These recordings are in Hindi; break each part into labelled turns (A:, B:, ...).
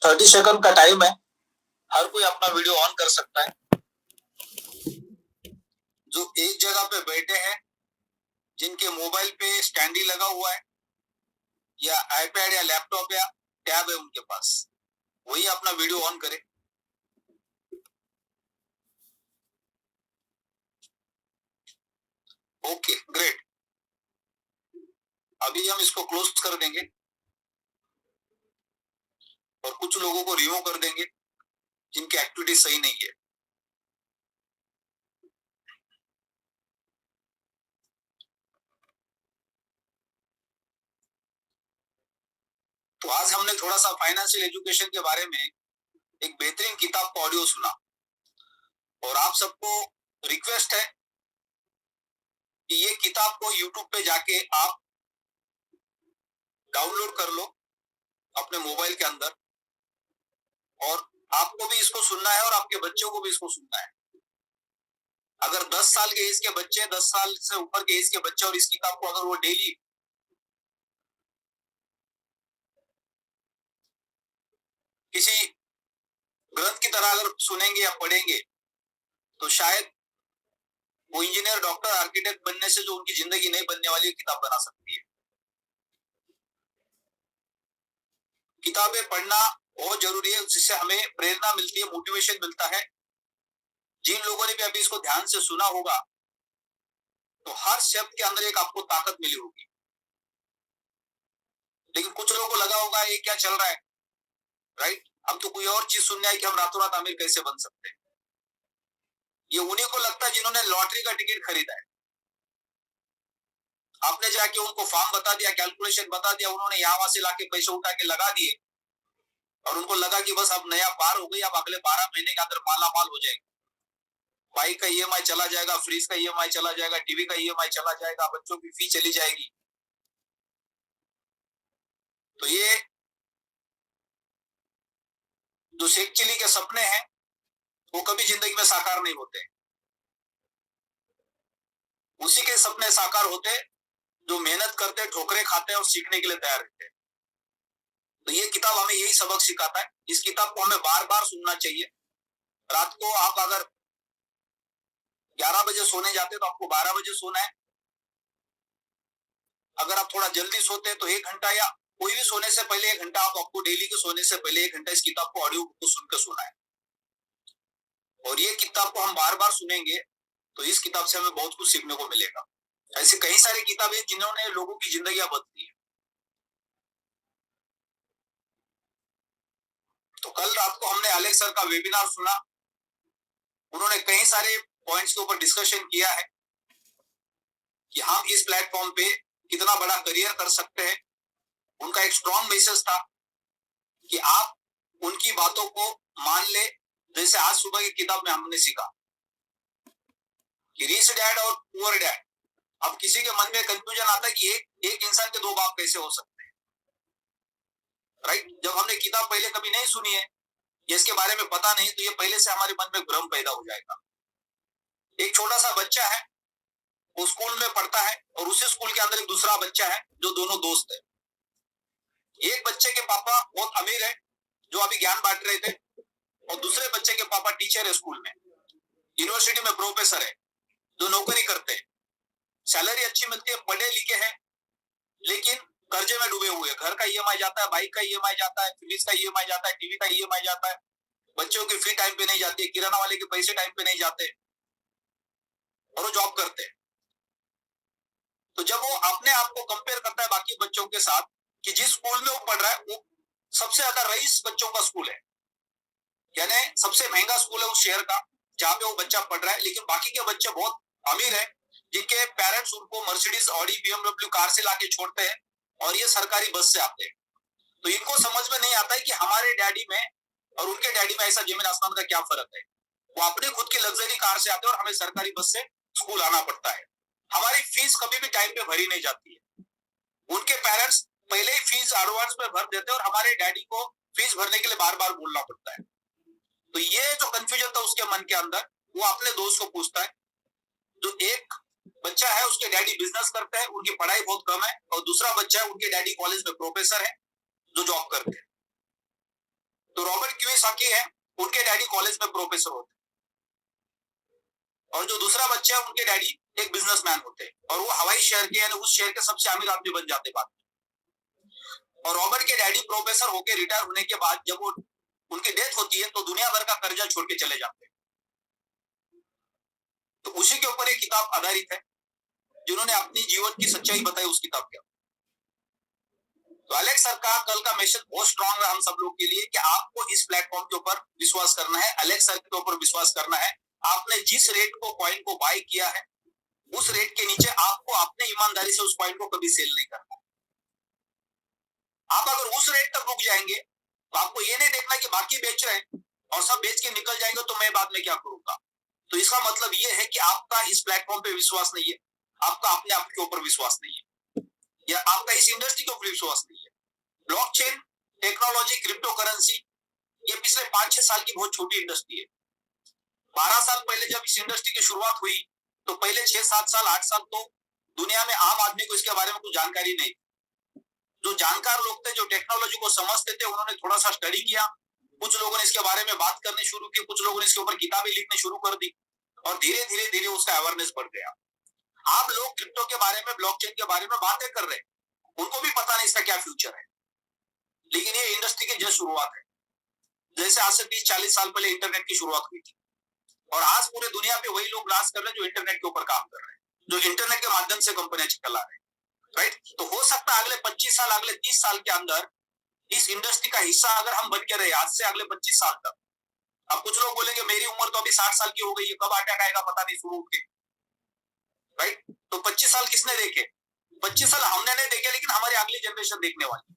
A: 30 सेकंड का टाइम है। हर कोई अपना वीडियो ऑन कर सकता है। जो एक जगह पे बैठे हैं, जिनके मोबाइल पे स्टैंडी लगा हुआ है या आईपैड या लैपटॉप या टैब है उनके पास, वही अपना वीडियो ऑन करे। Okay, great. अभी हम इसको क्लोज कर देंगे और कुछ लोगों को रिमूव कर देंगे जिनकी एक्टिविटी सही नहीं है। तो आज हमने थोड़ा सा फाइनेंशियल एजुकेशन के बारे में एक बेहतरीन किताब का ऑडियो सुना, और आप सबको रिक्वेस्ट है कि ये किताब को यूट्यूब पे जाके आप डाउनलोड कर लो अपने मोबाइल के अंदर, और आपको भी इसको सुनना है और आपके बच्चों को भी इसको सुनना है। अगर 10 साल के एज के बच्चे, 10 साल से ऊपर के एज के बच्चे और इस किताब को अगर वो डेली किसी ग्रंथ की तरह अगर सुनेंगे या पढ़ेंगे, तो शायद वो इंजीनियर, डॉक्टर, आर्किटेक्ट बनने से जो उनकी जिंदगी नहीं बनने वाली किताब बना सकती है। किताबें पढ़ना बहुत जरूरी है, जिससे हमें प्रेरणा मिलती है, मोटिवेशन मिलता है। जिन लोगों ने भी अभी इसको ध्यान से सुना होगा, तो हर शब्द के अंदर एक आपको ताकत मिली होगी। लेकिन कुछ लोगों को लगा होगा ये क्या चल रहा है, राइट? हम तो कोई और चीज सुनने आए कि हम रातों रात अमीर कैसे बन सकते हैं। ये उन्हीं को लगता है जिन्होंने लॉटरी का टिकट खरीदा है। आपने जाके उनको फॉर्म बता दिया, कैलकुलेशन बता दिया, उन्होंने यहाँ वहां से लाके पैसे उठा के लगा दिए, और उनको लगा कि बस अब नया पार हो गई, अब अगले 12 महीने के अंदर माला माल हो जाएगी। बाइक का ईएमआई चला जाएगा, फ्रिज का ईएमआई चला जाएगा, टीवी का ईएमआई चला जाएगा, बच्चों की फी चली जाएगी। तो ये जो शेख चिल्ली के सपने हैं, वो कभी जिंदगी में साकार नहीं होते। उसी के सपने साकार होते जो मेहनत करते, ठोकरे खाते और सीखने के लिए तैयार रहते। तो ये किताब हमें यही सबक सिखाता है। इस किताब को हमें बार बार सुनना चाहिए। रात को आप अगर 11 बजे सोने जाते तो आपको 12 बजे सोना है। अगर आप थोड़ा जल्दी सोते हैं तो 1 घंटा, या कोई भी सोने से पहले 1 घंटा, आपको डेली के सोने से पहले 1 घंटा इस किताब को ऑडियो को सुनकर सोना है। और ये किताब को हम बार बार सुनेंगे तो इस किताब से हमें बहुत कुछ सीखने को मिलेगा। ऐसे कई सारी किताबें जिन्होंने लोगों की जिंदगी बदली है। तो कल रात को हमने अलेक्स सर का वेबिनार सुना। उन्होंने कई सारे पॉइंट्स के ऊपर डिस्कशन किया है कि हम इस प्लेटफॉर्म पे कितना बड़ा करियर कर सकते हैं। उनका एक स्ट्रॉन्ग मैसेज था कि आप उनकी बातों को मान ले। जैसे आज सुबह की किताब में हमने सीखा कि रिच डैड और पुअर डैड। अब किसी के मन में कंफ्यूजन आता है कि एक इंसान के 2 बाप कैसे हो सकते हैं, राइट? जब हमने किताब पहले कभी नहीं सुनी है, इसके बारे में पता नहीं, तो ये पहले से हमारे मन में भ्रम पैदा हो जाएगा। एक छोटा सा बच्चा है, वो स्कूल में पढ़ता है, और उसी स्कूल के अंदर एक दूसरा बच्चा है जो दोनों दोस्त है। एक बच्चे के पापा बहुत अमीर है, जो अभी ज्ञान बांट रहे थे, और दूसरे बच्चे के पापा टीचर है, स्कूल में, यूनिवर्सिटी में प्रोफेसर है, जो नौकरी करते हैं, सैलरी अच्छी मिलती है, पढ़े लिखे हैं, लेकिन कर्जे में डूबे हुए। घर का ईएमआई जाता है, बाइक का ईएमआई जाता है, फ्रिज का ईएमआई जाता है, टीवी का ईएमआई जाता है, बच्चों की फी टाइम पे नहीं जाती है, किराना वाले के पैसे टाइम पे नहीं जाते, और वो जॉब करते हैं। तो जब वो अपने आप को कंपेयर करता है बाकी बच्चों के साथ कि जिस स्कूल में वो पढ़ रहा है वो सबसे ज्यादा रईस बच्चों का स्कूल है, यानी सबसे महंगा स्कूल है उस शहर का जहां पे वो बच्चा पढ़ रहा है, लेकिन बाकी के बच्चे बहुत अमीर है, जिनके पेरेंट्स उनको मर्सिडीज, ऑडी, बीएमडब्ल्यू कार से लाके छोड़ते हैं, और ये सरकारी बस से आते हैं। तो इनको समझ में नहीं आता है कि हमारे डैडी में और उनके डैडी में ऐसा जमीन आसमान का क्या फर्क है। वो अपने खुद की लग्जरी कार से आते हैं और हमें सरकारी बस से स्कूल आना पड़ता है। हमारी फीस कभी भी टाइम पे भरी नहीं जाती है। उनके पेरेंट्स पहले ही फीस एडवांस में भर देते हैं, और हमारे डैडी को फीस भरने के लिए बार बार बोलना पड़ता है। तो ये जो कंफ्यूजन था उसके मन के अंदर, वो अपने दोस्त को पूछता है। जो एक बच्चा है उसके डैडी बिजनेस करते हैं, उनकी पढ़ाई बहुत कम है, और दूसरा बच्चा है उनके डैडी कॉलेज में प्रोफेसर है जो जॉब करते हैं। बाकी है उनके डैडी कॉलेज में प्रोफेसर होते हैं और जो दूसरा बच्चा है उनके डैडी एक बिजनेसमैन होते हैं और वो हवाई शहर के यानी उस शहर के सबसे अमीर आदमी बन जाते बाद में। और रॉबर्ट के डैडी प्रोफेसर होकर रिटायर होने के बाद जब वो उनकी डेथ होती है तो दुनिया भर का कर्जा छोड़ के चले जाते हैं। तो उसी के ऊपर एक किताब आधारित है जिन्होंने अपनी जीवन की सच्चाई बताई उस किताब के। तो एलेक्स सर का कल का मैसेज बहुत स्ट्रांग है हम सब लोग के लिए कि आपको इस प्लेटफॉर्म के ऊपर विश्वास करना है, एलेक्स सर के ऊपर विश्वास करना है। आपने जिस रेट को कॉइन को बाय किया है उस रेट के नीचे आपको अपने ईमानदारी से उस कॉइन को कभी सेल नहीं करना। आप अगर उस रेट तक रुक जाएंगे तो आपको ये नहीं देखना कि बाकी बेच रहे हैं और सब बेच के निकल जाएंगे तो मैं बाद में क्या करूंगा। तो इसका मतलब ये है कि आपका इस प्लेटफॉर्म पे विश्वास नहीं है, आपका अपने आप के ऊपर विश्वास नहीं है, या आपका इस इंडस्ट्री के ऊपर विश्वास नहीं है। ब्लॉकचेन टेक्नोलॉजी, क्रिप्टो करेंसी, ये पिछले 5-6 साल की बहुत छोटी इंडस्ट्री है। 12 साल पहले जब इस इंडस्ट्री की शुरुआत हुई तो पहले 6-7 साल 8 साल तो दुनिया में आम आदमी को इसके बारे में कुछ जानकारी नहीं। जो जानकार लोग थे, जो टेक्नोलॉजी को समझते थे, उन्होंने थोड़ा सा स्टडी किया, कुछ लोगों ने इसके बारे में बात करनी शुरू की, कुछ लोगों ने इसके ऊपर किताबें लिखनी शुरू कर दी और धीरे धीरे धीरे उसका अवेयरनेस बढ़ गया। आप लोग क्रिप्टो के बारे में, ब्लॉकचेन के बारे में बातें कर रहे हैं, उनको भी पता नहीं इसका क्या फ्यूचर है। लेकिन ये इंडस्ट्री की जस्ट शुरुआत है। जैसे आज से 30-40 साल पहले इंटरनेट की शुरुआत हुई थी और आज पूरे दुनिया पे वही लोग राज कर रहे हैं जो इंटरनेट के ऊपर काम कर रहे हैं, जो इंटरनेट के माध्यम से कंपनियां चला रहे हैं, राइट। तो हो सकता है अगले 25 साल, अगले 30 साल के अंदर इस इंडस्ट्री का हिस्सा अगर हम बन के रहे आज से अगले 25 साल तक। अब कुछ लोग बोलेंगे मेरी उम्र तो अभी 60 साल की हो गई है, कब अटैक आएगा पता नहीं शुरू उठ के, राइट। तो 25 साल किसने देखे? 25 साल हमने नहीं देखे, लेकिन हमारी अगली जनरेशन देखने वाली।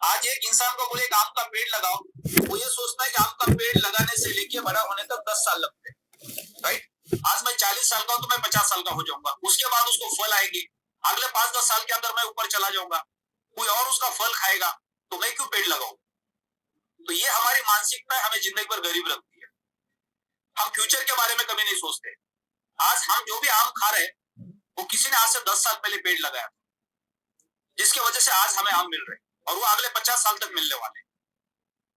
A: आज एक इंसान को बोले आम का पेड़ लगाओ, वो ये सोचता है कि आम का पेड़ लगाने से लेके बड़ा होने तक 10 साल लगते हैं, राइट। आज मैं 40 साल का हूं तो मैं 50 साल का हो जाऊंगा, उसके बाद उसको फल आएगी, अगले 5-10 साल के अंदर मैं ऊपर चला जाऊंगा, कोई और उसका फल खाएगा, तो मैं क्यों पेड़ लगाऊं? तो ये हमारी मानसिकता हमें जिंदगी भर गरीब रखती है। हम फ्यूचर के बारे में कभी नहीं सोचते। आज हम जो भी आम खा रहे हैं वो किसी ने आज से 10 साल पहले पेड़ लगाया, जिसकी वजह से आज हमें आम मिल रहे हैं और वो अगले 50 साल तक मिलने वाले,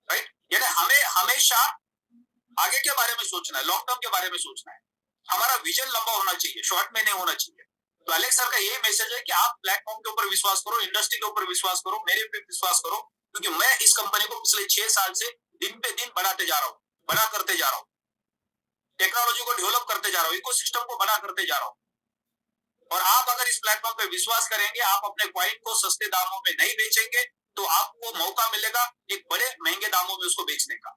A: राइट। यानी हमें हमेशा आगे के बारे में सोचना है, लॉन्ग टर्म के बारे में सोचना है। हमारा विजन लंबा होना चाहिए, शॉर्ट में नहीं होना चाहिए। तो एलेक्स सर का यही मैसेज है कि आप प्लेटफॉर्म के ऊपर विश्वास करो, इंडस्ट्री के ऊपर विश्वास करो, मेरे पे विश्वास करो, क्योंकि मैं इस कंपनी को पिछले 6 साल से दिन पे दिन बढ़ाते जा रहा हूँ, बड़ा करते जा रहा हूँ, टेक्नोलॉजी को डेवलप करते जा रहा हूँ, इकोसिस्टम को बड़ा करते जा रहा हूँ। और आप अगर इस प्लेटफॉर्म पे विश्वास करेंगे, आप अपने कॉइन को सस्ते दामों में नहीं बेचेंगे तो आपको मौका मिलेगा एक बड़े महंगे दामों में उसको बेचने का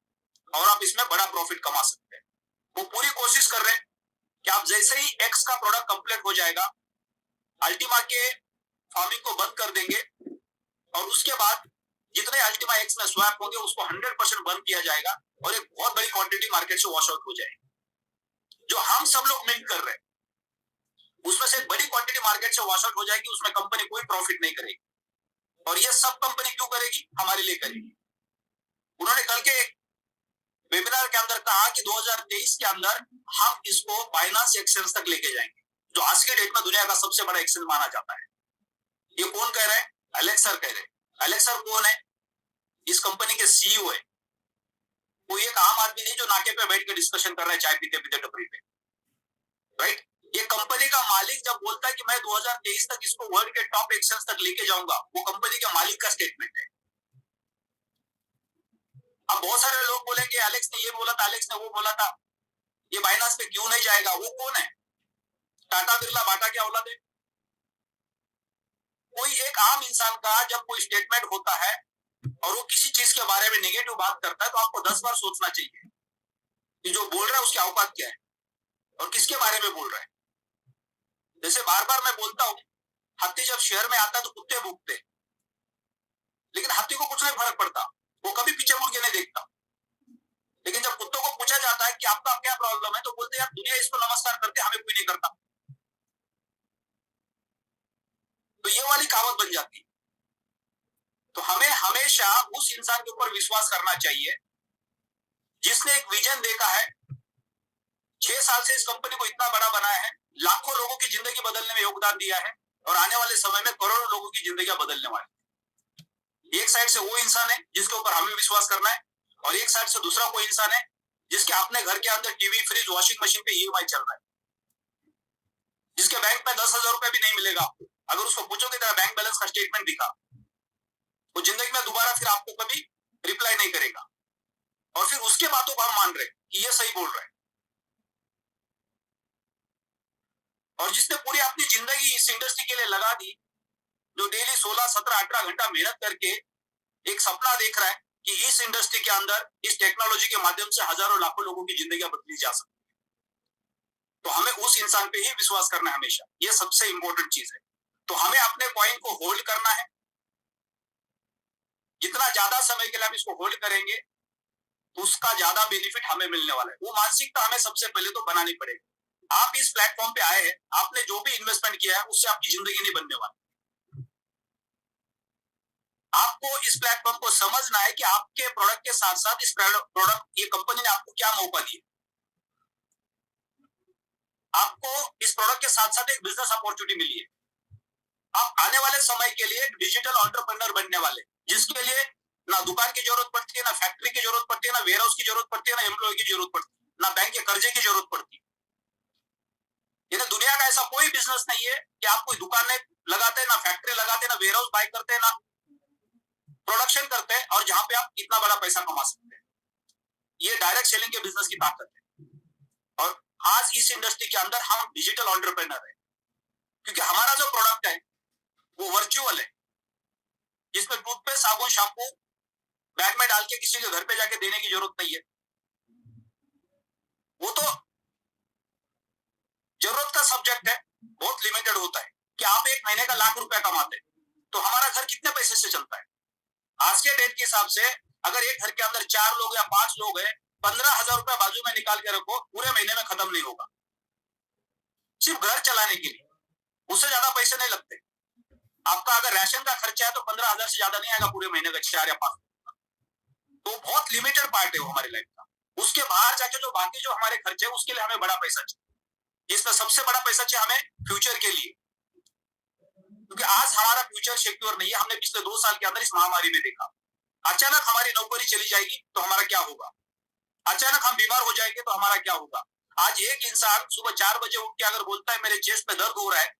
A: और आप इसमें बड़ा प्रॉफिट कमा सकते हैं। वो पूरी कोशिश कर रहे हैं कि आप जैसे ही एक्स का प्रोडक्ट कंप्लीट हो जाएगा, अल्टीमा के फार्मिंग को बंद कर देंगे और उसके बाद जितने अल्टीमा एक्स में स्वैप होंगे उसको 100% बंद किया जाएगा और एक बहुत बड़ी क्वांटिटी मार्केट से वॉश आउट हो जाएगी। जो हम सब लोग मिल कर रहे हैं उसमें से एक बड़ी क्वांटिटी मार्केट से वॉश आउट हो जाएगी, उसमें कंपनी कोई प्रॉफिट नहीं करेगी। और ये सब कंपनी क्यों करेगी? हमारे लिए करेगी। उन्होंने कल के वेबिनार के अंदर कहा कि 2023 के अंदर हम इसको बाइनांस एक्सचेंज तक लेके जाएंगे, जो आज के डेट में दुनिया का सबसे बड़ा एक्सचेंज माना जाता है। ये कौन कह रहे हैं? एलेक्स सर कह रहे हैं। एलेक्स सर कौन है? इस कंपनी के सीईओ है। कोई एक आम आदमी नहीं जो नाके पे बैठ के डिस्कशन कर रहा है चाय पीते पीते टपरी पे, राइट। ये कंपनी का मालिक जब बोलता है कि मैं 2023 तक इसको वर्ल्ड के टॉप एक्सचेंज तक लेके जाऊंगा, वो कंपनी के मालिक का स्टेटमेंट है। अब बहुत सारे लोग बोलेंगे एलेक्स ने ये बोला था, एलेक्स ने वो बोला था, ये बाइनांस पे क्यों नहीं जाएगा? वो कौन है? टाटा बिरला बाटा की औलाद है। कोई एक आम इंसान का जब कोई स्टेटमेंट होता है और वो किसी चीज के बारे में नेगेटिव बात करता है तो आपको 10 बार सोचना चाहिए कि जो बोल रहा है उसकी औकात क्या है और किसके बारे में बोल रहा है। जैसे बार बार मैं बोलता हूं, हाथी जब शहर में आता तो कुत्ते भूखते, लेकिन हाथी को कुछ नहीं फर्क पड़ता, वो कभी पीछे मुड़ के नहीं देखता। लेकिन जब कुत्तों को पूछा जाता है कि आपका क्या प्रॉब्लम है तो बोलते यार दुनिया इसको नमस्कार करते, हमें कोई नहीं करता। तो ये वाली कहावत बन जाती है। तो हमें हमेशा उस इंसान के ऊपर विश्वास करना चाहिए जिसने एक विजन देखा है, 6 साल से इस कंपनी को इतना बड़ा बनाया है, लाखों लोगों की जिंदगी बदलने में योगदान दिया है और आने वाले समय में करोड़ों लोगों की जिंदगी बदलने वाली। एक साइड से वो इंसान है जिसके ऊपर हमें विश्वास करना है और एक साइड से दूसरा कोई इंसान है जिसके अपने घर के अंदर टीवी, फ्रिज, वॉशिंग मशीन पे ईएमआई चल रहा है, जिसके बैंक में 10,000 रुपए भी नहीं मिलेगा आपको। अगर उसको पूछोगे तेरा बैंक बैलेंस का स्टेटमेंट दिखा, वो जिंदगी में दोबारा फिर आपको कभी रिप्लाई नहीं करेगा। और फिर उसके बातों को हम मान रहे कि ये सही बोल रहे हैं। और जिसने पूरी अपनी जिंदगी इस इंडस्ट्री के लिए लगा दी, जो डेली 16, 17, 18 घंटा मेहनत करके एक सपना देख रहा है कि इस इंडस्ट्री के अंदर इस टेक्नोलॉजी के माध्यम से हजारों लाखों लोगों की जिंदगी बदली जा सकती है, तो हमें उस इंसान पे ही विश्वास करना है हमेशा। ये सबसे इंपॉर्टेंट चीज है। तो हमें अपने कॉइन को होल्ड करना है। जितना ज्यादा समय के लिए हम इसको होल्ड करेंगे तो उसका ज्यादा बेनिफिट हमें मिलने वाला है। वो मानसिकता हमें सबसे पहले तो बनानी पड़ेगी। आप इस प्लेटफॉर्म पे आए हैं, आपने जो भी इन्वेस्टमेंट किया है उससे आपकी जिंदगी नहीं बनने वाली। आपको इस प्लेटफॉर्म को समझना है कि आपके प्रोडक्ट के साथ साथ इस प्रोडक्ट, ये कंपनी ने आपको क्या मौका दिया। आपको इस प्रोडक्ट के साथ साथ एक बिजनेस अपॉर्चुनिटी मिली है। आप आने वाले समय के लिए डिजिटल एंटरप्रेन्योर बनने वाले, जिसके लिए ना दुकान की जरूरत पड़ती है, ना फैक्ट्री की जरूरत पड़ती है, ना वेयर हाउस की जरूरत पड़ती है, ना एम्प्लॉय की जरूरत पड़ती है, ना बैंक के कर्जे की जरूरत पड़ती है। यानी दुनिया का ऐसा कोई बिजनेस नहीं है कि आप कोई दुकान में लगाते हैं, ना फैक्ट्री लगाते हैं, ना वेयर हाउस बाय करते हैं, ना प्रोडक्शन करते हैं और जहां पे आप इतना बड़ा पैसा कमा सकते हैं। ये डायरेक्ट सेलिंग के बिजनेस की ताकत है। और आज इस इंडस्ट्री के अंदर हम डिजिटल एंटरप्रेन्योर है, क्योंकि हमारा जो प्रोडक्ट है वो वर्चुअल है, जिसमें टूथपेस्ट, साबुन, शैम्पू बैग में डाल के किसी के घर पे जाके देने की जरूरत नहीं है। वो तो जरूरत का सब्जेक्ट है, बहुत लिमिटेड होता है कि आप एक महीने का ₹1,00,000 कमाते तो हमारा घर कितने पैसे से चलता है। आज के डेट के हिसाब से अगर एक घर के अंदर 4 लोग या 5 लोग हैं, 15,000 रुपए बाजू में निकाल के रखो, पूरे महीने में खत्म नहीं होगा, सिर्फ घर चलाने के लिए। उससे ज्यादा पैसे नहीं लगते। आपका अगर राशन का खर्चा है तो 15,000 से ज्यादा नहीं आएगा पूरे महीने का, 4 या 5। तो बहुत लिमिटेड पार्ट है वो हमारी लाइफ का। उसके बाहर जाके जो बाकी जो हमारे खर्चे है उसके लिए हमें बड़ा पैसा चाहिए। इसमें सबसे बड़ा पैसा चाहिए हमें फ्यूचर के लिए, क्योंकि आज हमारा फ्यूचर सिक्योर नहीं है। हमने पिछले 2 साल के अंदर इस महामारी में देखा, अचानक हमारी नौकरी चली जाएगी तो हमारा क्या होगा, अचानक हम बीमार हो जाएंगे तो हमारा क्या होगा। आज एक इंसान सुबह 4 बजे उठ के अगर बोलता है मेरे चेस्ट में दर्द हो रहा है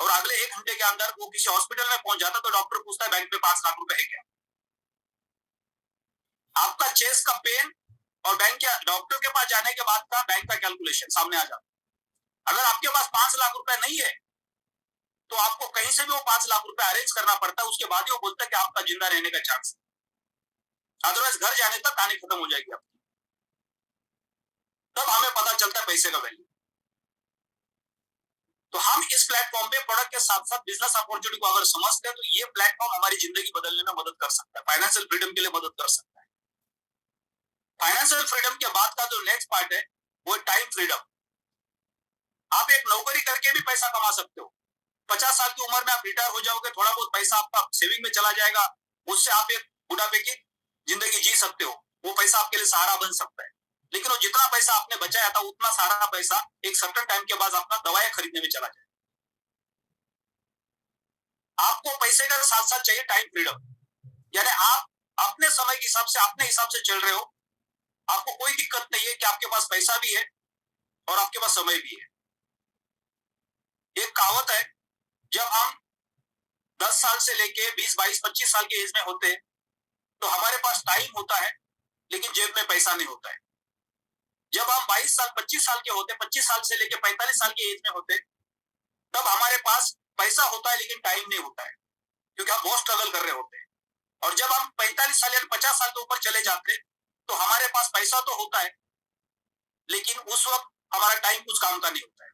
A: और अगले 1 घंटे के अंदर वो किसी हॉस्पिटल में पहुंच जाता तो डॉक्टर पूछता है बैंक में 5 लाख रुपए है क्या। आपका चेस्ट का पेन और बैंक के डॉक्टर के पास जाने के बाद का बैंक का कैलकुलेशन सामने आ जाता। अगर आपके पास 5 लाख रुपए नहीं है तो आपको कहीं से भी वो 5 लाख रुपए अरेंज करना पड़ता है, उसके बाद ही वो बोलता है कि आपका जिंदा रहने का चांस है। अदरवाइज घर जाने तक कहानी खत्म हो जाएगी आपकी। तब हमें पता चलता है पैसे का वैल्यू। तो हम इस प्लेटफॉर्म पे प्रोडक्ट के साथ साथ बिजनेस अपॉर्चुनिटी को अगर समझते हैं तो ये प्लेटफॉर्म हमारी जिंदगी बदलने में मदद कर सकता है, फाइनेंशियल फ्रीडम के लिए मदद कर सकता है। फाइनेंशियल फ्रीडम के बाद का जो नेक्स्ट पार्ट है वो टाइम फ्रीडम। आप एक नौकरी करके भी पैसा कमा सकते हो। 50 साल की उम्र में आप रिटायर हो जाओगे, थोड़ा बहुत पैसा आपका सेविंग में चला जाएगा, उससे आप एक बुढ़ापे की जिंदगी जी सकते हो। वो पैसा आपके लिए सहारा बन सकता है। लेकिन वो जितना पैसा आपने बचाया था उतना सारा पैसा एक सर्टेन टाइम के बाद आपका दवाएं खरीदने में चला जाए। आपको पैसे के साथ साथ चाहिए टाइम फ्रीडम, यानी आप अपने समय के हिसाब से अपने हिसाब से चल रहे हो। आपको कोई दिक्कत नहीं है कि आपके पास पैसा भी है और आपके पास समय भी है। एक कहावत है, जब हम 10 साल से लेके 20, 22, 25 साल के एज में होते हैं तो हमारे पास टाइम होता है लेकिन जेब में पैसा नहीं होता है। जब हम 22 साल 25 साल के होते, 25 साल से लेके 45 साल के एज में होते, तब हमारे पास पैसा होता है लेकिन टाइम नहीं होता है, क्योंकि हम बहुत स्ट्रगल कर रहे होते हैं। और जब हम 45 साल या 50 साल के ऊपर चले जाते तो हमारे पास पैसा तो होता है लेकिन उस वक्त हमारा टाइम कुछ काम का नहीं होता है,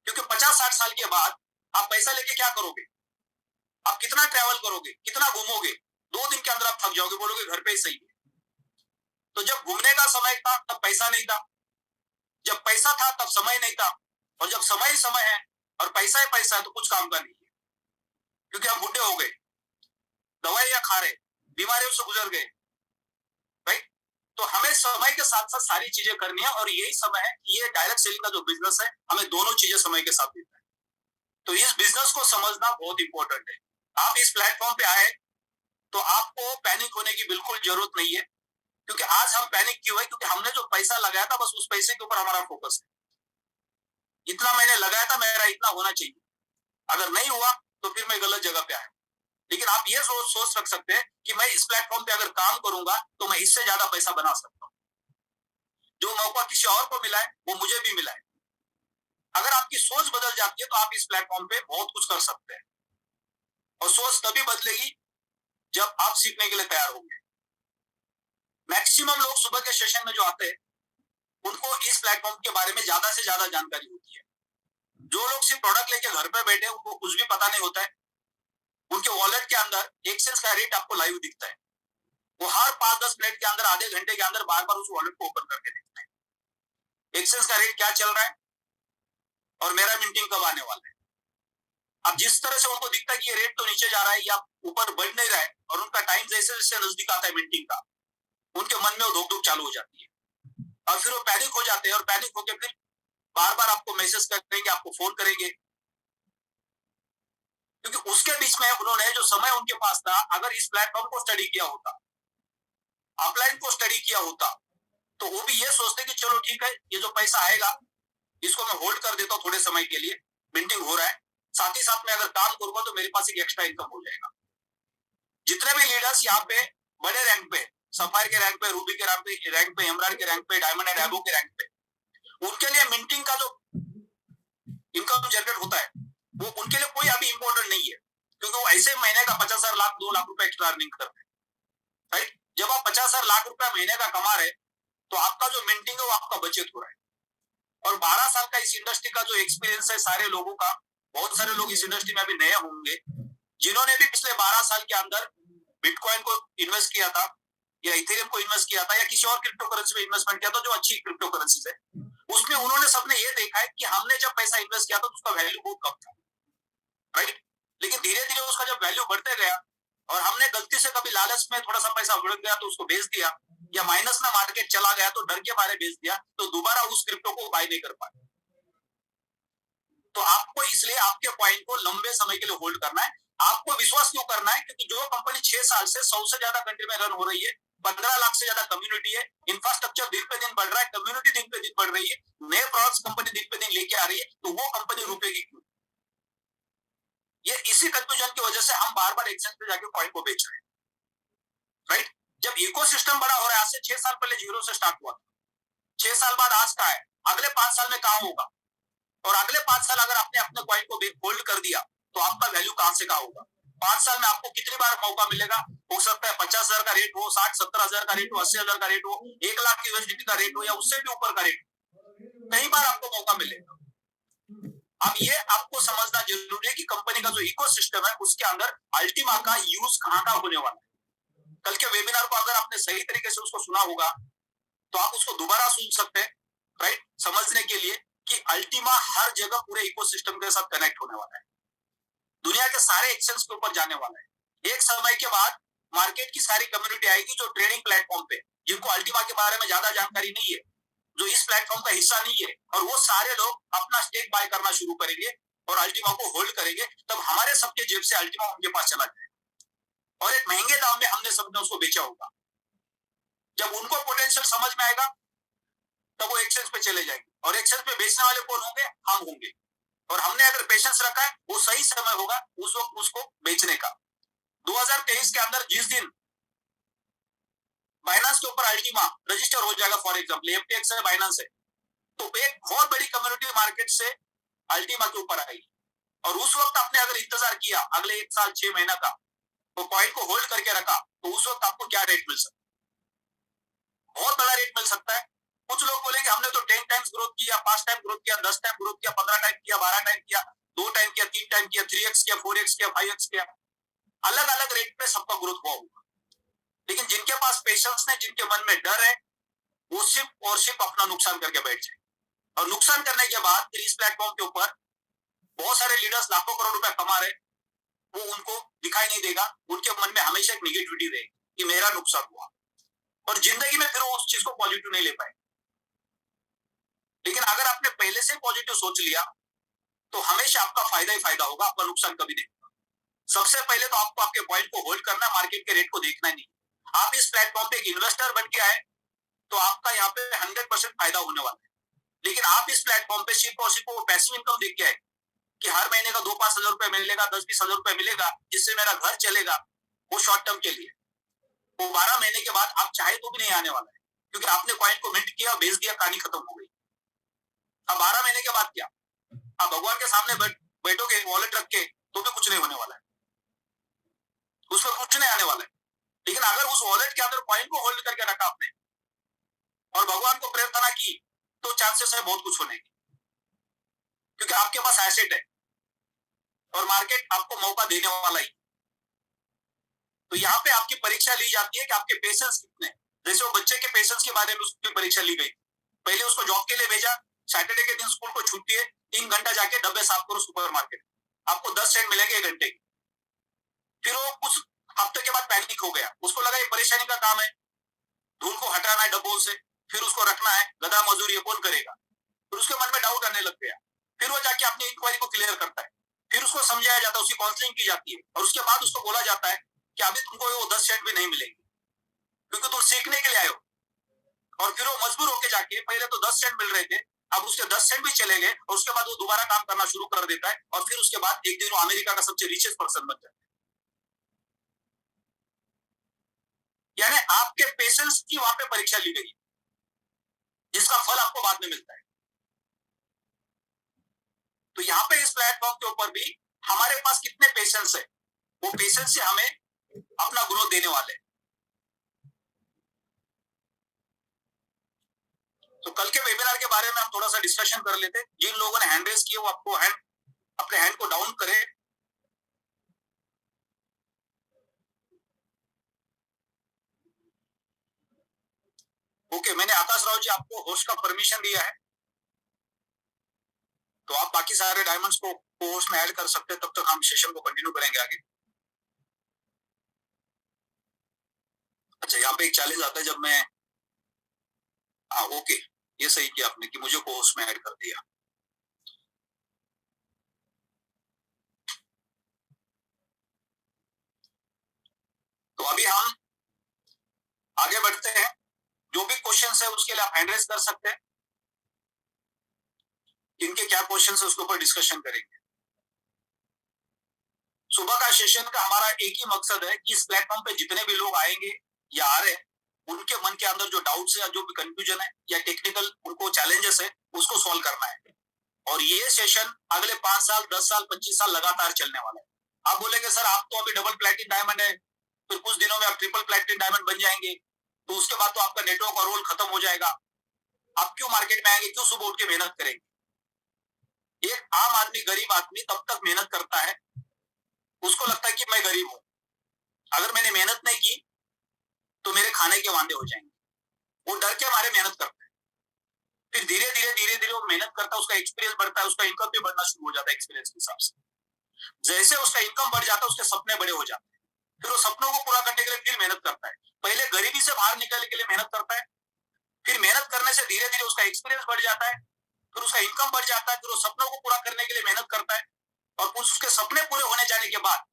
A: क्योंकि 50-60 साल के बाद आप पैसा लेके क्या करोगे, आप कितना ट्रैवल करोगे, कितना घूमोगे, 2 दिन के अंदर आप थक जाओगे, बोलोगे घर पे ही सही है। तो जब घूमने का समय था तब पैसा नहीं था, जब पैसा था तब समय नहीं था, और जब समय ही समय है और पैसा ही पैसा है तो कुछ काम का नहीं है, क्योंकि हम बुढ़े हो गए, दवाइयां खा रहे, बीमारियों से गुजर गए, राइट। तो हमें समय के साथ साथ सारी चीजें करनी है, और यही समय है कि ये डायरेक्ट सेलिंग का जो बिजनेस है हमें दोनों चीजें समय के साथ देता है। तो इस बिजनेस को समझना बहुत इंपॉर्टेंट है। आप इस प्लेटफॉर्म पे आए तो आपको पैनिक होने की बिल्कुल जरूरत नहीं है। क्योंकि आज हम पैनिक क्यों है? क्योंकि हमने जो पैसा लगाया था बस उस पैसे के ऊपर हमारा फोकस है। इतना मैंने लगाया था, मेरा इतना होना चाहिए, अगर नहीं हुआ तो फिर मैं गलत जगह पे आया। लेकिन आप ये सोच रख सकते हैं कि मैं इस प्लेटफॉर्म पे अगर काम करूंगा तो मैं इससे ज्यादा पैसा बना सकता हूँ। जो मौका किसी और को मिला है वो मुझे भी मिला है। अगर आपकी सोच बदल जाती है तो आप इस प्लेटफॉर्म पे बहुत कुछ कर सकते हैं। और सोच तभी बदलेगी जब आप सीखने के लिए तैयार होंगे। मैक्सिमम लोग सुबह के सेशन में जो आते हैं उनको इस प्लेटफॉर्म के बारे में ज्यादा से ज्यादा जानकारी होती है। जो लोग सिर्फ प्रोडक्ट लेके घर पे बैठे उनको कुछ भी पता नहीं होता है। उनके वॉलेट के अंदर एक्सचेंज का रेट आपको लाइव दिखता है। वो हर 5-10 मिनट के अंदर, आधे घंटे के अंदर बार बार उस वॉलेट को ओपन करके देखते हैं एक्सचेंज का रेट क्या चल रहा है और मेरा मिंटिंग कब आने वाला है। अब जिस तरह से उनको दिखता है कि ये रेट तो नीचे जा रहा है या ऊपर बढ़ नहीं रहा है और उनका टाइम जैसे जैसे नजदीक आता है मिंटिंग का, उनके मन में वो धुक धुक चालू हो जाती है और फिर वो पैनिक हो जाते हैं और पैनिक होकर फिर बार बार आपको मैसेज करेंगे, आपको फोन करेंगे। क्योंकि उसके बीच में उन्होंने जो समय उनके पास था, अगर इस प्लेटफॉर्म को स्टडी किया होता, अपलाइन को स्टडी किया होता, तो वो भी ये सोचते कि चलो ठीक है, ये जो पैसा आएगा इसको मैं होल्ड कर देता हूँ थोड़े समय के लिए, मिंटिंग हो रहा है, साथ ही साथ में अगर काम करूंगा तो मेरे पास एक एक्स्ट्रा इनकम हो जाएगा। जितने भी लीडर्स यहाँ पे बड़े रैंक पे, सफायर के रैंक पे, रूबी के रैंक पे, एमराल्ड के रैंक पे, डायमंड एंड एबो के रैंक पे, उनके लिए मिंटिंग का जो इनकम जनरेट होता है वो उनके लिए कोई अभी इंपॉर्टेंट नहीं है, क्योंकि वो ऐसे महीने का 50,000 लाख 2 लाख रुपए एक्स्ट्रा अर्निंग करते हैं। राइट? जब आप 50,000 लाख रुपए महीने का कमा रहे तो आपका जो मिंटिंग है वो आपका बचत हो रहा है। और 12 साल का इस इंडस्ट्री का जो एक्सपीरियंस है सारे लोगों का, बहुत सारे लोग इस इंडस्ट्री में अभी नए होंगे जिन्होंने भी पिछले 12 साल के अंदर बिटकॉइन को इन्वेस्ट किया था या इथेरियम को इन्वेस्ट किया था या किसी और क्रिप्टो करेंसी में इन्वेस्टमेंट किया था जो अच्छी क्रिप्टो करेंसी है, उसमें उन्होंने सबने ये देखा है कि हमने जब पैसा इन्वेस्ट किया था तो उसका वैल्यू बहुत कम था। राइट? लेकिन धीरे धीरे उसका जब वैल्यू बढ़ते गया और हमने गलती से कभी लालच में थोड़ा सा पैसा बढ़ गया तो उसको बेच दिया, या माइनस में मार्केट चला गया तो डर के मारे बेच दिया, तो दोबारा उस क्रिप्टो को बाय नहीं कर पाए। तो आपको इसलिए आपके पॉइंट को लंबे समय के लिए होल्ड करना है। आपको विश्वास क्यों करना है? क्योंकि जो कंपनी 6 साल से 100 से ज्यादा कंट्री में रन हो रही है, 15 लाख से ज्यादा कम्युनिटी है, इंफ्रास्ट्रक्चर दिन पे दिन बढ़ रहा है, कम्युनिटी दिन पे दिन बढ़ रही है, नए प्रोडक्ट्स कंपनी दिन पे दिन लेके आ रही है, तो वो कंपनी रुकेगी क्यों? ये इसी कंफ्यूजन की वजह से हम बार बार एक्सचेंज पे जाके कॉइन को बेच रहे हैं। राइट? जब इकोसिस्टम बड़ा हो रहा है, आज से 6 साल पहले जीरो से स्टार्ट हुआ, 6 साल बाद आज का है, अगले 5 साल में कहां होगा? और अगले 5 साल अगर आपने अपने कॉइन को होल्ड कर दिया तो आपका वैल्यू कहां से कहां होगा? 5 साल में आपको कितनी बार मौका मिलेगा? हो सकता है 50,000 का रेट हो, 60-70,000 का रेट हो, 80,000 का रेट हो, 1 लाख की यूएसडीटी का रेट हो या उससे भी ऊपर का रेट हो, कई बार आपको मौका मिलेगा। अब ये आपको समझना जरूरी है कि कंपनी का जो इकोसिस्टम है उसके अंदर अल्टीमा का यूज कहां का होने वाला है। कल के वेबिनार को अगर आपने सही तरीके से उसको सुना होगा तो आप उसको दोबारा सुन सकते हैं, राइट, समझने के लिए कि अल्टीमा हर जगह पूरे इकोसिस्टम के साथ कनेक्ट होने वाला है, दुनिया के सारे एक्सचेंज के ऊपर जाने वाला है। एक समय के बाद मार्केट की सारी कम्युनिटी आएगी जो ट्रेडिंग प्लेटफॉर्म पे, जिनको अल्टीमा के बारे में ज्यादा जानकारी नहीं है, जो इस प्लेटफॉर्म का हिस्सा नहीं है, और वो सारे लोग अपना स्टेक बाय करना शुरू करेंगे और अल्टीमा को होल्ड करेंगे। तब हमारे सबके जेब से अल्टीमा उनके पास चला जाएगा और एक महंगे दाम में हमने सबने उसको बेचा होगा। जब उनको पोटेंशियल समझ में आएगा तब वो एक्सचेंज पे चले जाएंगे, और एक्सचेंज पे बेचने वाले कौन होंगे? हम होंगे। और हमने अगर पेशेंस रखा है, वो सही समय होगा उस वक्त उसको बेचने का। 2023 के अंदर जिस दिन बाइनेंस के ऊपर अल्टीमा रजिस्टर हो जाएगा, फॉर एग्जांपल एफटीएक्स है, बाइनेंस है, तो एक बहुत बड़ी कम्युनिटी मार्केट से अल्टीमा के ऊपर आएगी। और उस वक्त आपने अगर इंतजार किया अगले 1 साल 6 महीना का, तो कॉइन को होल्ड करके रखा, तो उस वक्त आपको क्या रेट मिल सकता है? बहुत बड़ा रेट मिल सकता है। कुछ लोग बोलेंगे हमने तो 10 टाइम्स ग्रोथ किया, 5 टाइम ग्रोथ किया, 10 टाइम ग्रोथ किया, 15 टाइम किया, 12 टाइम किया, 2 टाइम किया, 3 टाइम किया, 3x किया, 4x किया, 5x किया। अलग अलग रेट पे सबका ग्रोथ हुआ होगा, लेकिन जिनके पास पेशेंस है, जिनके मन में डर है, वो सिर्फ और सिर्फ अपना नुकसान करके बैठ जाए। और नुकसान करने के बाद फिर इस प्लेटफॉर्म के ऊपर बहुत सारे लीडर्स लाखों करोड़ रुपए कमा रहे, वो उनको दिखाई नहीं देगा, उनके मन में हमेशा एक निगेटिविटी रहेगी कि मेरा नुकसान हुआ, और जिंदगी में फिर वो उस चीज को पॉजिटिव नहीं ले पाए। लेकिन अगर आपने पहले से पॉजिटिव सोच लिया तो हमेशा आपका फायदा ही फायदा होगा, आपका नुकसान कभी नहीं होगा। सबसे पहले तो आपको आपके पॉइंट को होल्ड करना, मार्केट के रेट को देखना ही नहीं। आप इस प्लेटफॉर्म पे एक इन्वेस्टर बन के आए तो आपका यहाँ पे 100% फायदा होने वाला है। लेकिन आप इस प्लेटफॉर्म पे सिर्फ और सिर्फ वो पैसिव इनकम देख के आए कि हर महीने का 2-5 हजार रुपए मिलेगा, 10-20 हजार रुपए मिलेगा, जिससे मेरा घर चलेगा, वो शॉर्ट टर्म के लिए। वो 12 महीने के बाद आप चाहे तो भी नहीं आने वाला है, क्योंकि आपने कॉइन को मिंट किया, बेच दिया, कहानी खत्म हो गई। अब 12 महीने के बाद क्या? आप भगवान के सामने बैठोगे वॉलेट रख के तो भी कुछ नहीं होने वाला है, उसमें कुछ नहीं आने वाला है। लेकिन अगर उस वॉलेट के अंदर कॉइन को होल्ड करके रखा आपने और भगवान को प्रार्थना की तो चांसेस है बहुत कुछ होने की, क्योंकि आपके पास एसेट है और मार्केट आपको मौका देने वाला ही। तो यहाँ पे आपकी परीक्षा ली जाती है कि आपके पेशेंस कितने। जैसे वो बच्चे के पेशेंस के बारे में उसकी परीक्षा ली गई। पहले उसको जॉब के लिए भेजा, सैटरडे के दिन स्कूल को छुट्टी है, 3 घंटा जाके डब्बे साफ करो सुपर मार्केट, आपको 10 सेंट मिलेंगे 1 घंटे। फिर वो कुछ हफ्ते के बाद पैनिक हो गया, उसको लगा ये परेशानी का काम है, धूल को हटाना है डब्बों से, फिर उसको रखना है, गधा मजदूरी है, कौन करेगा। फिर उसके मन में डाउट आने लग गया। फिर वो जाके अपनी इंक्वायरी को क्लियर करता है, फिर उसको समझाया जाता है, उसकी काउंसलिंग की जाती है और उसके बाद उसको बोला जाता है कि अभी तुमको वो 10 सेंट भी नहीं मिलेंगे, क्योंकि तुम सीखने के लिए आए हो। और फिर वो मजबूर होके जाके, पहले तो 10 सेंट मिल रहे थे, अब उसके 10 सेंट भी चले गए और उसके बाद वो दोबारा काम करना शुरू कर देता है और फिर उसके बाद एक दिन वो अमेरिका का सबसे रिचेस्ट पर्सन बन जाता है। यानी आपके पेशेंस की वहां पे परीक्षा ली गई, जिसका फल आपको बाद में मिलता है। तो यहाँ पे इस प्लेटफॉर्म के ऊपर भी हमारे पास कितने पेशेंस है, वो पेशेंस से हमें अपना ग्रोथ देने वाले हैं। तो कल के वेबिनार के बारे में हम थोड़ा सा डिस्कशन कर लेते। जिन लोगों ने हैंड रेस किए वो आपको अपने हैंड को डाउन करें। ओके, मैंने आकाश राव जी आपको होस्ट का परमिशन दिया है, तो आप बाकी सारे डायमंड्स को होस्ट में ऐड कर सकते हैं, तब तक हम सेशन को कंटिन्यू करेंगे आगे। अच्छा, यहाँ पे एक चैलेंज आता है जब मैं ओके, ये सही किया आपने कि मुझे को होस्ट में ऐड कर दिया। तो अभी हम आगे बढ़ते हैं। जो भी क्वेश्चन है उसके लिए आप हैंड रेस कर सकते हैं, इनके क्या क्वेश्चन है उसके ऊपर डिस्कशन करेंगे। सुबह का सेशन का हमारा एक ही मकसद है कि इस प्लेटफॉर्म पे जितने भी लोग आएंगे या आ रहे हैं, उनके मन के अंदर जो डाउट्स है या जो भी कंफ्यूजन है या टेक्निकल उनको चैलेंजेस है, उसको सॉल्व करना है। और ये सेशन अगले 5 साल, 10 साल, 25 साल लगातार चलने वाला है। आप बोलेंगे सर आप तो अभी डबल प्लेटिन डायमंड है, फिर कुछ दिनों में आप ट्रिपल प्लेटिन डायमंड बन जाएंगे, तो उसके बाद तो आपका नेटवर्क और रोल खत्म हो जाएगा, आप क्यों मार्केट में आएंगे, क्यों सुबह उठ के मेहनत करेंगे। एक आम आदमी, गरीब आदमी तब तक मेहनत करता है, उसको लगता है कि मैं गरीब हूं, अगर मैंने मेहनत नहीं की तो मेरे खाने के वांदे हो जाएंगे, वो डर के मारे मेहनत करता है। फिर धीरे धीरे वो मेहनत करता है, उसका एक्सपीरियंस बढ़ता है, उसका इनकम भी बढ़ना शुरू हो जाता है एक्सपीरियंस के हिसाब से। जैसे उसका इनकम बढ़ जाता है उसके सपने बड़े हो जाते हैं, फिर वो सपनों को पूरा करने के लिए फिर मेहनत करता है। पहले गरीबी से बाहर निकलने के लिए मेहनत करता है, फिर मेहनत करने से धीरे धीरे उसका एक्सपीरियंस बढ़ जाता है, फिर उसका इनकम बढ़ जाता है, फिर वो सपनों को पूरा करने के लिए मेहनत करता है और उसके सपने पूरे होने जाने के बाद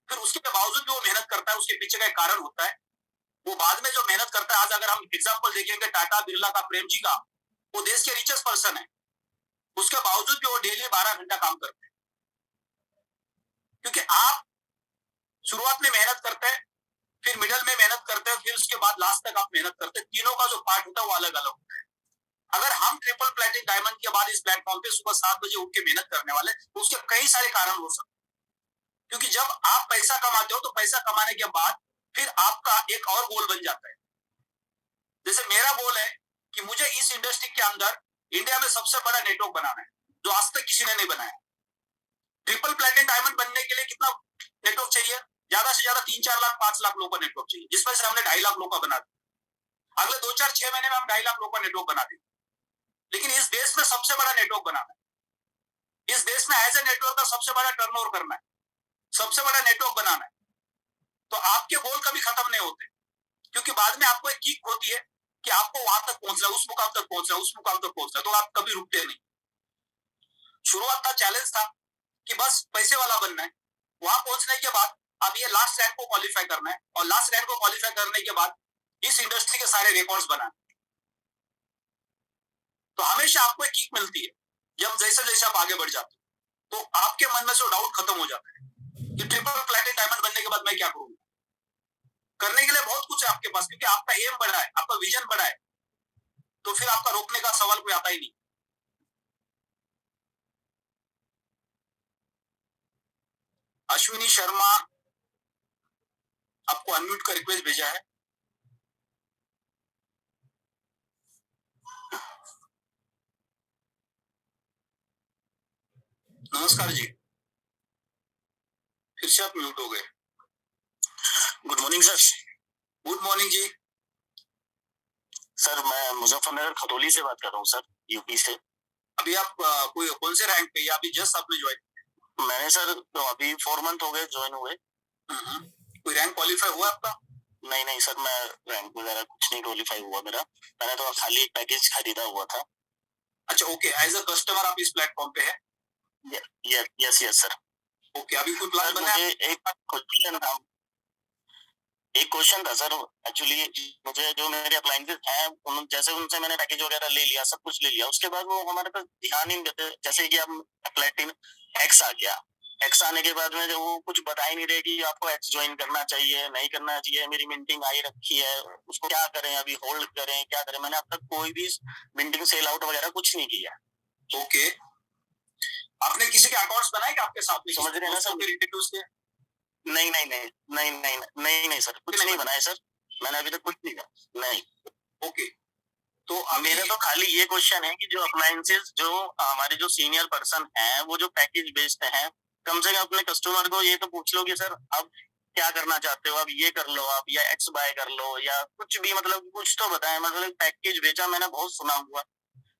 A: फिर उसके बावजूद भी वो मेहनत करता है, उसके पीछे का एक कारण होता है। वो बाद में जो मेहनत करता है, आज अगर हम एग्जांपल देखेंगे टाटा, बिरला का, प्रेम जी का, वो देश के रिचेस्ट पर्सन है, उसके बावजूद भी वो डेली 12 घंटा काम करते हैं। क्योंकि आप शुरुआत में मेहनत करते हैं, फिर मिडल में मेहनत करते हैं, फिर उसके बाद लास्ट तक आप मेहनत करते हैं। तीनों का जो पार्ट होता है वो अलग अलग होता है। अगर हम ट्रिपल प्लेटिन डायमंड के बाद इस प्लेटफॉर्म पे सुबह 7 बजे उठ के मेहनत करने वाले, तो उसके कई सारे कारण हो सकते हैं। क्योंकि जब आप पैसा कमाते हो तो पैसा कमाने के बाद फिर आपका एक और गोल बन जाता है। जैसे मेरा गोल है कि मुझे इस इंडस्ट्री के अंदर इंडिया में सबसे बड़ा नेटवर्क बनाना है, जो आज तक किसी ने नहीं बनाया। ट्रिपल प्लेटिन डायमंड बनने के लिए कितना नेटवर्क चाहिए? ज्यादा से ज्यादा 3-4 लाख, 5 लाख लोगों का नेटवर्क चाहिए, जिसमें से हमने 2.5 लाख लोगों का बना दिया। अगले 2-4-6 महीने में हम 2.5 लाख लोगों का नेटवर्क बना देंगे। लेकिन इस देश में सबसे बड़ा नेटवर्क बनाना है, इस देश में एज ए नेटवर्क का सबसे बड़ा टर्नओवर करना है, सबसे बड़ा नेटवर्क बनाना है। तो आपके गोल कभी खत्म नहीं होते, क्योंकि बाद में आपको एक किक होती है कि आपको वहां तक पहुंचना है, उस मुकाम तक पहुंचना है, उस मुकाम तक पहुंचना है, तो आप कभी रुकते नहीं। शुरुआत था, चैलेंज था कि बस पैसे वाला बनना है, वहां पहुंचने के बाद अब ये लास्ट रैंक को क्वालिफाई करना है, और लास्ट रैंक को क्वालिफाई करने के बाद इस इंडस्ट्री के सारे रिकॉर्ड्स बनाना। तो हमेशा आपको एक किक मिलती है जब जैसे जैसे आप आगे बढ़ जाते हो, तो आपके मन में से डाउट खत्म हो जाता है कि ट्रिपल प्लैटिनम डायमंड बनने के बाद मैं क्या करूंगा। करने के लिए बहुत कुछ है आपके पास, क्योंकि आपका एम बड़ा है, आपका विजन बड़ा है, तो फिर आपका रोकने का सवाल कोई आता ही नहीं। अश्विनी शर्मा, आपको अनम्यूट का रिक्वेस्ट भेजा है। नमस्कार जी, फिर से आप म्यूट हो गए। Good morning sir. Good morning ji.
B: Sir मैं मुजफ्फरनगर खतौली से बात कर रहा हूँ सर, यूपी से।
A: अभी आप कोई कौन से रैंक पे, या अभी जस्ट आपने ज्वाइन?
B: मैंने सर तो अभी 4 मंथ हो गए ज्वाइन हुए।
A: कोई रैंक क्वालिफाई हुआ आपका?
B: नहीं सर, मैं रैंक वगैरह कुछ नहीं क्वालिफाई हुआ मेरा। मैंने तो खाली एक पैकेज खरीदा हुआ था।
A: अच्छा ओके, एज अ कस्टमर आप इस प्लेटफॉर्म पे है?
B: Yes sir.
A: ओके, अभी कोई प्लान बना है?
B: एक क्वेश्चन था सर। एक्चुअली मुझे जो मेरे अप्लायंसेस हैं, जैसे उनसे मैंने पैकेज वगैरह ले लिया, सब कुछ ले लिया, उसके बाद वो हमारे पास ध्यान ही नहीं देते। जैसे कि अब प्लेटिनम एक्स आ गया, एक्स आने के बाद में जो वो कुछ बता ही नहीं रहे कि आपको एक्स ज्वाइन करना चाहिए नहीं करना चाहिए। मेरी मिंटिंग आई रखी है, उसको क्या करें, अभी होल्ड करें क्या करें। मैंने अब तक कोई भी मिंटिंग सेल आउट वगैरह कुछ नहीं किया।
A: ओके, आपने किसी के अकाउंट्स बनाए क्या आपके साथ में?
B: समझ रहे हैं ना सर? नहीं सर, कुछ नहीं बनाया सर, मैंने अभी तक कुछ नहीं कहा। नहीं।
A: ओके, तो
B: मेरा तो खाली ये क्वेश्चन है कि जो अप्लायंसेस जो हमारे जो सीनियर पर्सन हैं, वो जो पैकेज बेचते हैं, कम से कम अपने कस्टमर को ये तो पूछ लो कि सर अब क्या करना चाहते हो, अब ये कर लो आप, या एक्स बाय कर लो, या कुछ भी, मतलब कुछ तो बताएं। मतलब पैकेज बेचा मैंने बहुत सुना हुआ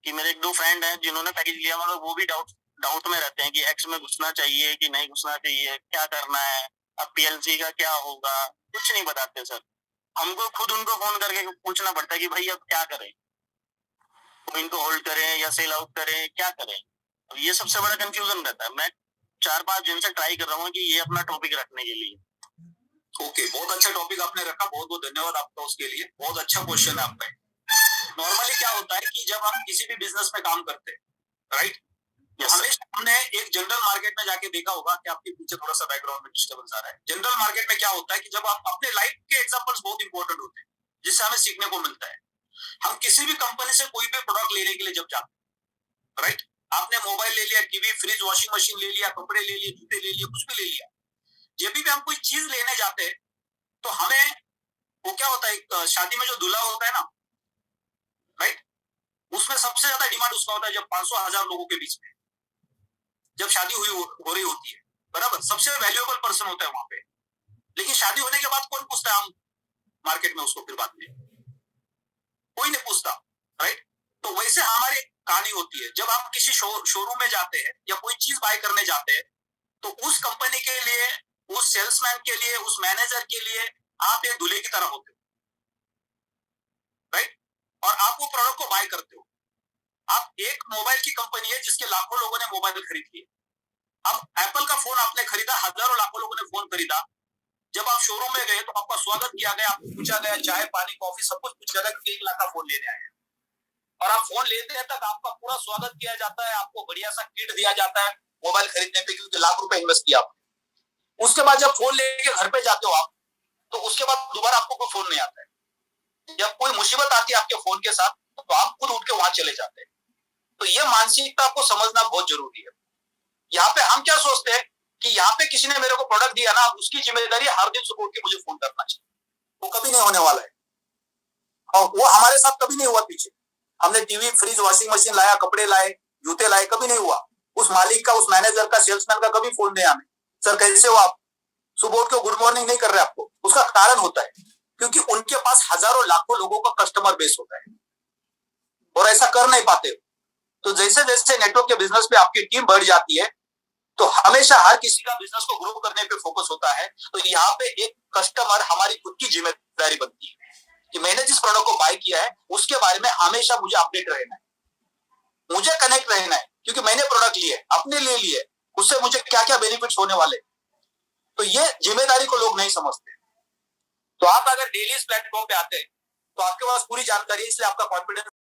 B: कि मेरे 1-2 फ्रेंड हैं जिन्होंने पैकेज लिया, मतलब वो भी डाउट में रहते हैं कि एक्स में घुसना चाहिए कि नहीं घुसना चाहिए, क्या करना है, अब पीएलसी का क्या होगा, कुछ नहीं बताते सर। हमको खुद उनको फोन करके पूछना पड़ता है कि भाई अब क्या करें, इनको होल्ड करें या सेल आउट करें, क्या करें। अब ये सबसे बड़ा कंफ्यूजन रहता है। मैं 4-5 दिन से ट्राई कर रहा हूँ कि ये अपना टॉपिक रखने के लिए।
A: ओके, बहुत अच्छा टॉपिक आपने रखा, बहुत बहुत धन्यवाद आपका उसके लिए। बहुत अच्छा क्वेश्चन है आपका। नॉर्मली क्या होता है कि जब हम किसी भी बिजनेस में काम करते हैं, राइट, हमेशा हमने एक जनरल मार्केट में जाके देखा होगा कि आपके पीछे थोड़ा सा बैकग्राउंड में डिस्टर्बेंस आ रहा है। जनरल मार्केट में क्या होता है कि जब आप अपने लाइफ के एग्जांपल्स बहुत इंपॉर्टेंट होते हैं जिससे हमें सीखने को मिलता है। हम किसी भी कंपनी से कोई भी प्रोडक्ट लेने के लिए जब जाते हैं, राइट, आपने मोबाइल ले लिया, टीवी, फ्रिज, वॉशिंग मशीन ले लिया, कपड़े ले लिए, जूते ले लिए, कुछ भी ले लिया, जब भी हम कोई चीज लेने जाते हैं तो हमें वो क्या होता है, शादी में जो दूल्हा होता है ना, राइट, उसमें सबसे ज्यादा डिमांड उसका होता है जब 500-1000 लोगों के बीच में जब शादी हो रही होती है, बराबर, सबसे वैल्यूएबल पर्सन होता है वहां पे। लेकिन शादी होने के बाद कौन पूछता है हम मार्केट में उसको? फिर बाद में कोई नहीं पूछता, राइट। तो वैसे हमारी कहानी होती है, जब हम किसी शोरूम में जाते हैं या कोई चीज बाय करने जाते हैं, तो उस कंपनी के लिए, उस सेल्समैन के लिए, उस मैनेजर के लिए आप एक दूल्हे की तरह होते हो, राइट, और आप वो प्रोडक्ट को बाय करते हो। आप एक मोबाइल की कंपनी है जिसके लाखों लोगों ने मोबाइल खरीद लिए। अब एप्पल का फोन आपने खरीदा, हजारों लाखों लोगों ने फोन खरीदा। जब आप शोरूम में गए तो आपका स्वागत किया गया, आपको पूछा गया चाय पानी कॉफी सब कुछ पूछा गया कि 1 लाख का फोन लेने आए हैं, और आप फोन लेते हैं तक आपका पूरा स्वागत किया जाता है, आपको बढ़िया सा किट दिया जाता है मोबाइल खरीदने पे, क्योंकि लाख रुपए इन्वेस्ट किया आपने। उसके बाद जब फोन लेके घर पे जाते हो आप, तो उसके बाद दोबारा आपको कोई फोन नहीं आता है। जब कोई मुसीबत आती है आपके फोन के साथ, तो आप खुद उठ के वहां चले जाते हैं। तो ये मानसिकता आपको समझना बहुत जरूरी है। यहाँ पे हम क्या सोचते हैं कि यहाँ पे किसी ने मेरे को प्रोडक्ट दिया ना, उसकी जिम्मेदारी हर दिन सुबह उठ के मुझे फोन करना चाहिए। वो कभी नहीं होने वाला है, और वो हमारे साथ कभी नहीं हुआ। पीछे हमने टीवी, फ्रिज, वॉशिंग मशीन लाया, कपड़े लाए, जूते लाए, कभी नहीं हुआ। उस मालिक का, उस मैनेजर का, सेल्समैन का कभी फोन नहीं आने, सर कैसे हो आप, सुबह उठ के गुड मॉर्निंग नहीं कर रहे आपको। उसका कारण होता है क्योंकि उनके पास हजारों लाखों लोगों का कस्टमर बेस होता है, और ऐसा कर नहीं पाते। तो जैसे जैसे नेटवर्क के बिजनेस पे आपकी टीम बढ़ जाती है, तो हमेशा हर किसी का बिजनेस को ग्रो करने पे फोकस होता है। तो यहाँ पे एक कस्टमर हमारी खुद की जिम्मेदारी बनती है कि मैंने जिस प्रोडक्ट को बाय किया है उसके बारे में हमेशा मुझे अपडेट रहना है, मुझे कनेक्ट रहना है, क्योंकि मैंने प्रोडक्ट लिए, अपने लिए लिए, उससे मुझे क्या क्या बेनिफिट्स होने वाले। तो ये जिम्मेदारी को लोग नहीं समझते। तो आप अगर डेली इस प्लेटफॉर्म पे आते हैं तो आपके पास पूरी जानकारी है, इसलिए आपका कॉन्फिडेंस